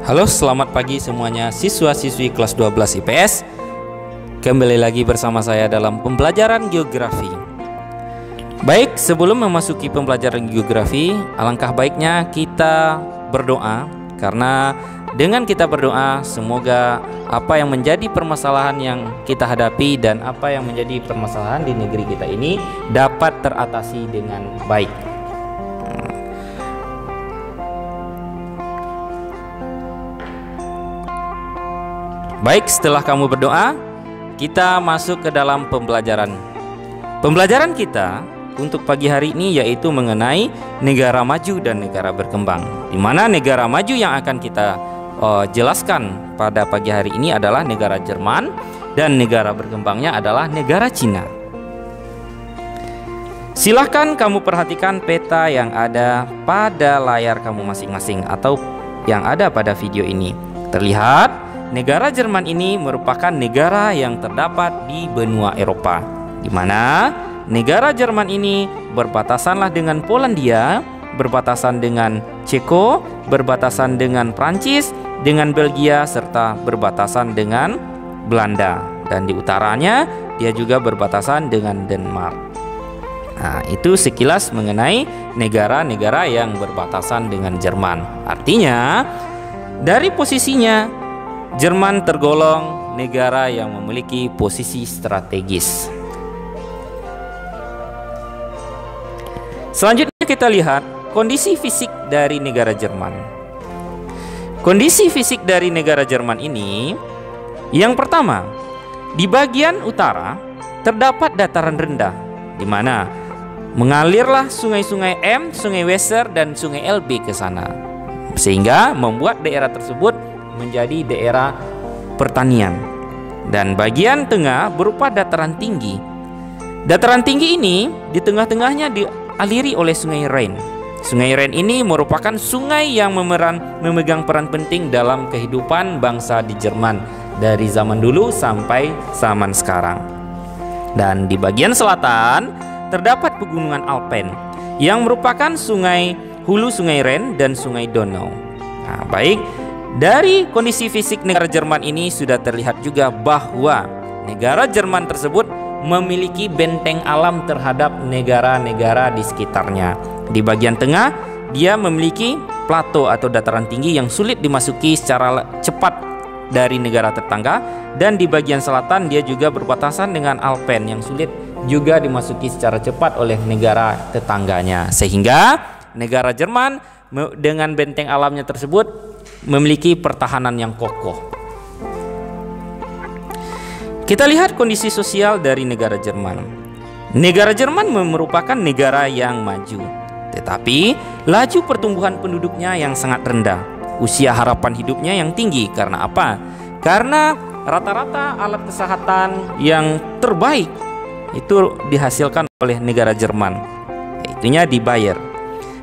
Halo, selamat pagi semuanya siswa-siswi kelas 12 IPS. Kembali lagi bersama saya dalam pembelajaran geografi. Baik, sebelum memasuki pembelajaran geografi, alangkah baiknya kita berdoa. Karena dengan kita berdoa, semoga apa yang menjadi permasalahan yang kita hadapi dan apa yang menjadi permasalahan di negeri kita ini dapat teratasi dengan baik. Baik, setelah kamu berdoa, kita masuk ke dalam pembelajaran. Pembelajaran kita untuk pagi hari ini yaitu mengenai negara maju dan negara berkembang. Di mana negara maju yang akan kita jelaskan pada pagi hari ini adalah negara Jerman, dan negara berkembangnya adalah negara Cina. Silahkan kamu perhatikan peta yang ada pada layar kamu masing-masing atau yang ada pada video ini. Terlihat negara Jerman ini merupakan negara yang terdapat di benua Eropa, di mana negara Jerman ini berbatasanlah dengan Polandia, berbatasan dengan Ceko, berbatasan dengan Prancis, dengan Belgia, serta berbatasan dengan Belanda. Dan di utaranya dia juga berbatasan dengan Denmark. Nah, itu sekilas mengenai negara-negara yang berbatasan dengan Jerman. Artinya, dari posisinya Jerman tergolong negara yang memiliki posisi strategis. Selanjutnya kita lihat kondisi fisik dari negara Jerman. Kondisi fisik dari negara Jerman ini, yang pertama, di bagian utara terdapat dataran rendah, di mana mengalirlah sungai-sungai M, sungai Weser, dan sungai Elbe ke sana, sehingga membuat daerah tersebut menjadi daerah pertanian. Dan bagian tengah berupa dataran tinggi. Dataran tinggi ini di tengah-tengahnya dialiri oleh sungai Rhine. Sungai Rhine ini merupakan sungai yang memegang peran penting dalam kehidupan bangsa di Jerman dari zaman dulu sampai zaman sekarang. Dan di bagian selatan terdapat pegunungan Alpen yang merupakan hulu sungai Rhine dan sungai Donau. Nah, baik, dari kondisi fisik negara Jerman ini sudah terlihat juga bahwa negara Jerman tersebut memiliki benteng alam terhadap negara-negara di sekitarnya. Di bagian tengah, dia memiliki plato atau dataran tinggi yang sulit dimasuki secara cepat dari negara tetangga. Dan di bagian selatan, dia juga berbatasan dengan Alpen yang sulit juga dimasuki secara cepat oleh negara tetangganya. Sehingga negara Jerman dengan benteng alamnya tersebut memiliki pertahanan yang kokoh. Kita lihat kondisi sosial dari negara Jerman. Negara Jerman merupakan negara yang maju, tetapi laju pertumbuhan penduduknya yang sangat rendah. Usia harapan hidupnya yang tinggi. Karena apa? Karena rata-rata alat kesehatan yang terbaik itu dihasilkan oleh negara Jerman, yaitunya dibayar.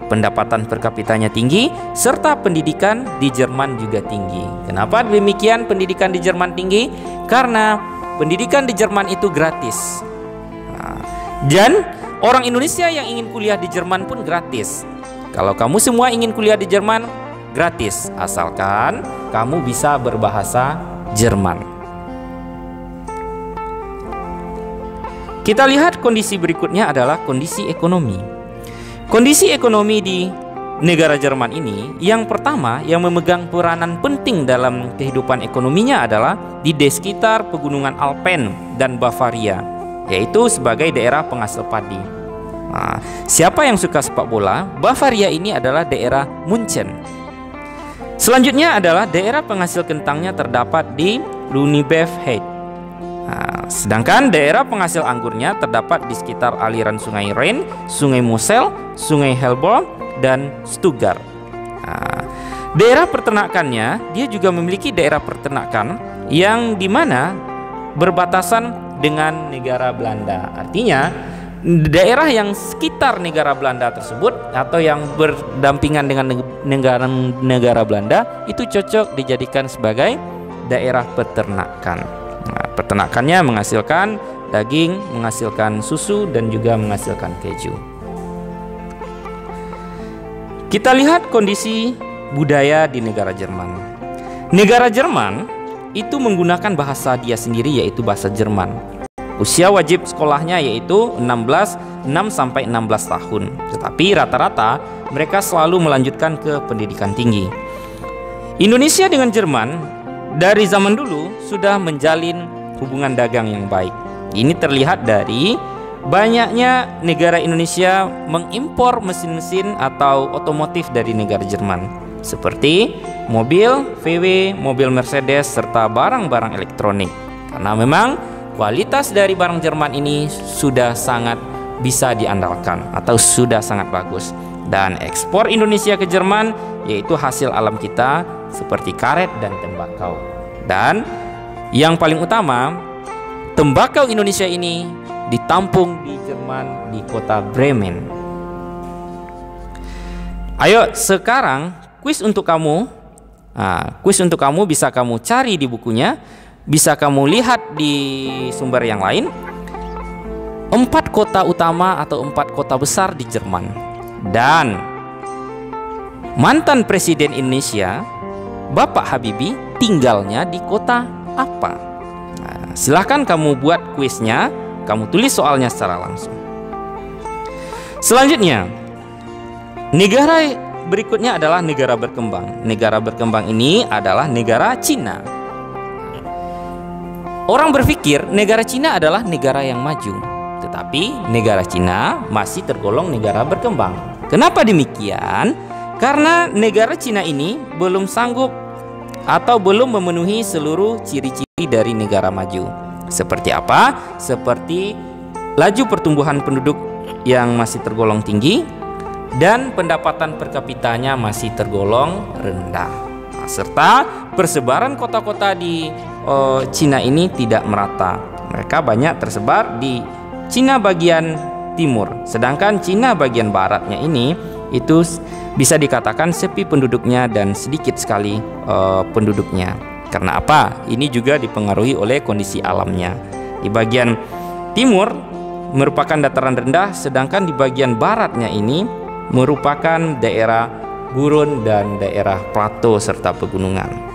Pendapatan per kapitanya tinggi, serta pendidikan di Jerman juga tinggi. Kenapa demikian pendidikan di Jerman tinggi? Karena pendidikan di Jerman itu gratis. Dan orang Indonesia yang ingin kuliah di Jerman pun gratis. Kalau kamu semua ingin kuliah di Jerman, gratis, asalkan kamu bisa berbahasa Jerman. Kita lihat kondisi berikutnya adalah kondisi ekonomi. Kondisi ekonomi di negara Jerman ini, yang pertama yang memegang peranan penting dalam kehidupan ekonominya adalah di sekitar pegunungan Alpen dan Bavaria, yaitu sebagai daerah penghasil padi. Nah, siapa yang suka sepak bola? Bavaria ini adalah daerah Munchen. Selanjutnya adalah daerah penghasil kentangnya terdapat di Luneburg-Heide. Nah, sedangkan daerah penghasil anggurnya terdapat di sekitar aliran sungai Rhine, sungai Mosel, sungai Helborn, dan Stuttgart. Nah, daerah peternakannya, dia juga memiliki daerah peternakan yang dimana berbatasan dengan negara Belanda. Artinya daerah yang sekitar negara Belanda tersebut atau yang berdampingan dengan negara Belanda itu cocok dijadikan sebagai daerah peternakan. Nah, peternakannya menghasilkan daging, menghasilkan susu, dan juga menghasilkan keju. Kita lihat kondisi budaya di negara Jerman. Negara Jerman itu menggunakan bahasa dia sendiri, yaitu bahasa Jerman. Usia wajib sekolahnya yaitu 6 sampai 16 tahun. Tetapi rata-rata mereka selalu melanjutkan ke pendidikan tinggi. Indonesia dengan Jerman dari zaman dulu sudah menjalin hubungan dagang yang baik. Ini terlihat dari banyaknya negara Indonesia mengimpor mesin-mesin atau otomotif dari negara Jerman, seperti mobil VW, mobil Mercedes, serta barang-barang elektronik. Karena memang kualitas dari barang Jerman ini sudah sangat bisa diandalkan atau sudah sangat bagus. Dan ekspor Indonesia ke Jerman yaitu hasil alam kita seperti karet dan tembakau. Dan yang paling utama, tembakau Indonesia ini ditampung di Jerman, di kota Bremen. Ayo sekarang kuis untuk kamu. Kuis untuk kamu bisa kamu cari di bukunya, bisa kamu lihat di sumber yang lain. 4 kota utama atau 4 kota besar di Jerman. Dan mantan Presiden Indonesia Bapak Habibie tinggalnya di kota apa? Silahkan kamu buat kuisnya, kamu tulis soalnya secara langsung. Selanjutnya, negara berikutnya adalah negara berkembang. Negara berkembang ini adalah negara Cina. Orang berpikir negara Cina adalah negara yang maju, tetapi negara Cina masih tergolong negara berkembang. Kenapa demikian? Karena negara Cina ini belum sanggup atau belum memenuhi seluruh ciri-ciri dari negara maju. Seperti apa? Seperti laju pertumbuhan penduduk yang masih tergolong tinggi dan pendapatan per kapitanya masih tergolong rendah. Serta persebaran kota-kota di Cina ini tidak merata. Mereka banyak tersebar di Cina bagian timur, sedangkan Cina bagian baratnya ini itu bisa dikatakan sepi penduduknya dan sedikit sekali penduduknya. Karena apa? Ini juga dipengaruhi oleh kondisi alamnya. Di bagian timur merupakan dataran rendah, sedangkan di bagian baratnya ini merupakan daerah gurun dan daerah plato serta pegunungan.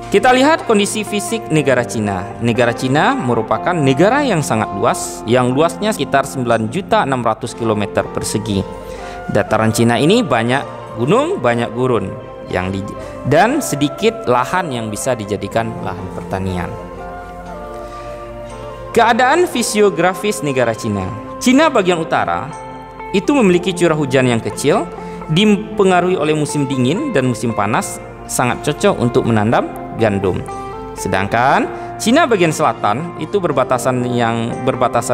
Kita lihat kondisi fisik negara Cina. Negara Cina merupakan negara yang sangat luas, yang luasnya sekitar 9.600 km persegi. Dataran Cina ini banyak gunung, banyak gurun, dan sedikit lahan yang bisa dijadikan lahan pertanian. Keadaan fisiografis negara Cina. Cina bagian utara itu memiliki curah hujan yang kecil, dipengaruhi oleh musim dingin dan musim panas, sangat cocok untuk menanam gandum. Sedangkan Cina bagian selatan itu berbatasan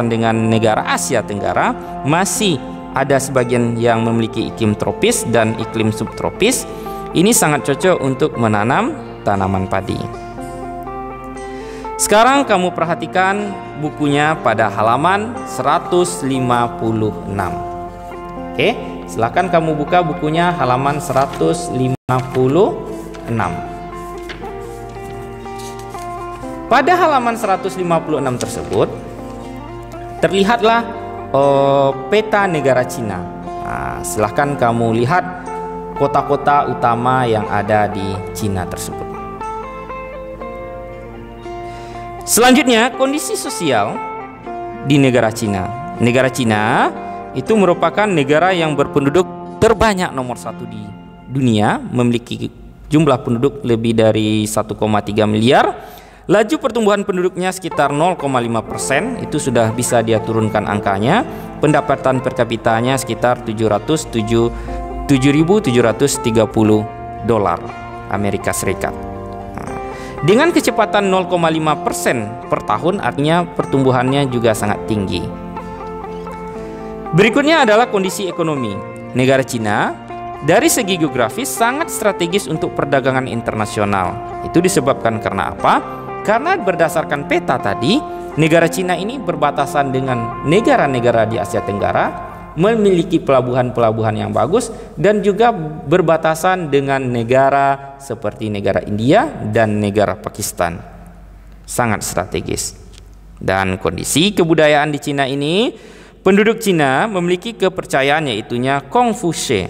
dengan negara Asia Tenggara, masih ada sebagian yang memiliki iklim tropis dan iklim subtropis. Ini sangat cocok untuk menanam tanaman padi. Sekarang kamu perhatikan bukunya pada halaman 156. Oke, silakan kamu buka bukunya halaman 156. Pada halaman 156 tersebut terlihatlah peta negara Cina. Silahkan kamu lihat kota-kota utama yang ada di Cina tersebut. Selanjutnya, kondisi sosial di negara Cina. Negara Cina itu merupakan negara yang berpenduduk terbanyak nomor 1 di dunia, memiliki jumlah penduduk lebih dari 1,3 miliar. Laju pertumbuhan penduduknya sekitar 0,5%, itu sudah bisa dia turunkan angkanya. Pendapatan per kapitanya sekitar 7.730 dolar Amerika Serikat. Dengan kecepatan 0,5% per tahun, artinya pertumbuhannya juga sangat tinggi. Berikutnya adalah kondisi ekonomi. Negara Cina dari segi geografis sangat strategis untuk perdagangan internasional. Itu disebabkan karena apa? Karena berdasarkan peta tadi, negara Cina ini berbatasan dengan negara-negara di Asia Tenggara, memiliki pelabuhan-pelabuhan yang bagus, dan juga berbatasan dengan negara seperti negara India dan negara Pakistan. Sangat strategis. Dan kondisi kebudayaan di Cina ini, penduduk Cina memiliki kepercayaan yaitunya Kongfuce,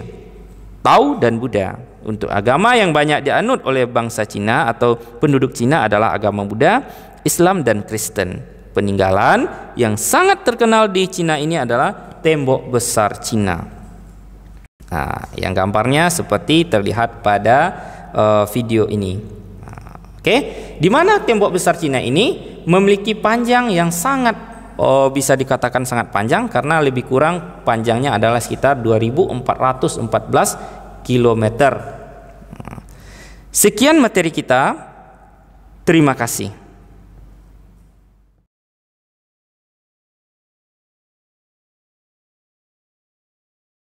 Tao dan Buddha. Untuk agama yang banyak dianut oleh bangsa Cina atau penduduk Cina adalah agama Buddha, Islam dan Kristen. Peninggalan yang sangat terkenal di Cina ini adalah tembok besar Cina. Nah, yang gambarnya seperti terlihat pada video ini. Oke, di mana tembok besar Cina ini memiliki panjang yang sangat bisa dikatakan sangat panjang, karena lebih kurang panjangnya adalah sekitar 2414 km. Sekian materi kita. Terima kasih.